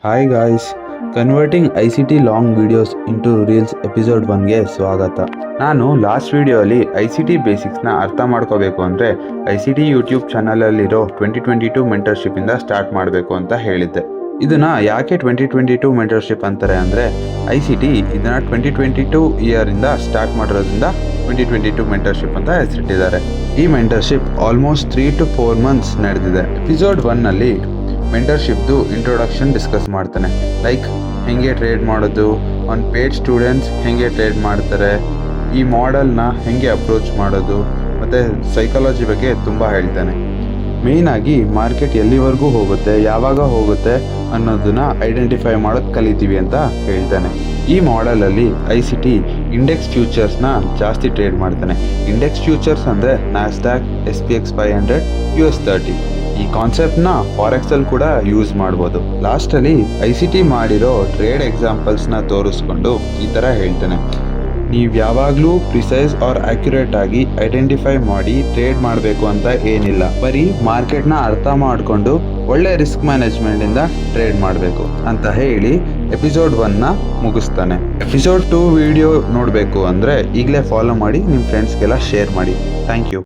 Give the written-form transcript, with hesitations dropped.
Hi guys, converting ICT long videos into reels episode 1ಗೆ ಸ್ವಾಗತ. ನಾನು ಲಾಸ್ಟ್ ವಿಡಿಯೋಲಿ ICT ಬೇಸಿಕ್ಸ್ನ ಅರ್ಥ ಮಾಡ್ಕೋಬೇಕು ಅಂದರೆ ICT ಯೂಟ್ಯೂಬ್ ಚಾನಲಲ್ಲಿರೋ 2022 ಮೆಂಟರ್ಶಿಪ್ಪಿಂದ ಸ್ಟಾರ್ಟ್ ಮಾಡಬೇಕು ಅಂತ ಹೇಳಿದ್ದೆ. ಇದನ್ನು ಯಾಕೆ 2022 ಮೆಂಟರ್ಶಿಪ್ ಅಂತಾರೆ ಅಂದರೆ ICT ಇದನ್ನು 2022 ಇಯರಿಂದ ಸ್ಟಾರ್ಟ್ ಮಾಡಿರೋದ್ರಿಂದ 2022 ಮೆಂಟರ್ಶಿಪ್ ಅಂತ ಹೆಸರಿಟ್ಟಿದ್ದಾರೆ. ಈ ಮೆಂಟರ್ಶಿಪ್ ಆಲ್ಮೋಸ್ಟ್ 3 to 4 ಮಂತ್ಸ್ ನಡೆದಿದೆ. ಎಪಿಸೋಡ್ 1ನಲ್ಲಿ ಮೆಂಟರ್ಶಿಪ್ದು ಇಂಟ್ರೊಡಕ್ಷನ್ ಡಿಸ್ಕಸ್ ಮಾಡ್ತಾನೆ. ಲೈಕ್ ಹೇಗೆ ಟ್ರೇಡ್ ಮಾಡೋದು, ಆನ್ ಪೇಡ್ ಸ್ಟೂಡೆಂಟ್ಸ್ ಹೇಗೆ ಟ್ರೇಡ್ ಮಾಡ್ತಾರೆ, ಈ ಮಾಡೆಲ್ನ ಹೇಗೆ ಅಪ್ರೋಚ್ ಮಾಡೋದು ಮತ್ತು ಸೈಕಾಲಜಿ ಬಗ್ಗೆ ತುಂಬ ಹೇಳ್ತಾನೆ. ಮೇಯ್ನಾಗಿ ಮಾರ್ಕೆಟ್ ಎಲ್ಲಿವರೆಗೂ ಹೋಗುತ್ತೆ, ಯಾವಾಗ ಹೋಗುತ್ತೆ ಅನ್ನೋದನ್ನ ಐಡೆಂಟಿಫೈ ಮಾಡೋದು ಕಲಿತೀವಿ ಅಂತ ಹೇಳ್ತಾನೆ. ಈ ಮಾಡೆಲಲ್ಲಿ ICT ಇಂಡೆಕ್ಸ್ ಫ್ಯೂಚರ್ಸ್ನ ಜಾಸ್ತಿ ಟ್ರೇಡ್ ಮಾಡ್ತಾನೆ. ಇಂಡೆಕ್ಸ್ ಫ್ಯೂಚರ್ಸ್ ಅಂದರೆ NASDAQ, SPX 500, US 30. ಈ ಕಾನ್ಸೆಪ್ಟ್ನ ಫಾರೆಕ್ಸಲ್ಲಿ ಕೂಡ ಯೂಸ್ ಮಾಡ್ಬೋದು. ಲಾಸ್ಟಲ್ಲಿ ICT ಮಾಡಿರೋ ಟ್ರೇಡ್ ಎಕ್ಸಾಂಪಲ್ಸ್ನ ತೋರಿಸ್ಕೊಂಡು ಈ ಥರ ಹೇಳ್ತಾನೆ. ನೀವು ಯಾವಾಗಲೂ ಪ್ರಿಸೈಸ್ ಆರ್ ಆಕ್ಯುರೇಟ್ ಆಗಿ ಐಡೆಂಟಿಫೈ ಮಾಡಿ ಟ್ರೇಡ್ ಮಾಡಬೇಕು ಅಂತ ಏನಿಲ್ಲ. ಬರೀ ಮಾರ್ಕೆಟ್ನ ಅರ್ಥ ಮಾಡಿಕೊಂಡು ಒಳ್ಳೆ ರಿಸ್ಕ್ ಮ್ಯಾನೇಜ್ಮೆಂಟಿಂದ ಟ್ರೇಡ್ ಮಾಡಬೇಕು ಅಂತ ಹೇಳಿ ಎಪಿಸೋಡ್ 1ನ ಮುಗಿಸ್ತಾನೆ. ಎಪಿಸೋಡ್ 2 ವಿಡಿಯೋ ನೋಡಬೇಕು ಅಂದರೆ ಈಗಲೇ ಫಾಲೋ ಮಾಡಿ, ನಿಮ್ಮ ಫ್ರೆಂಡ್ಸ್ಗೆಲ್ಲ ಶೇರ್ ಮಾಡಿ. Thank you.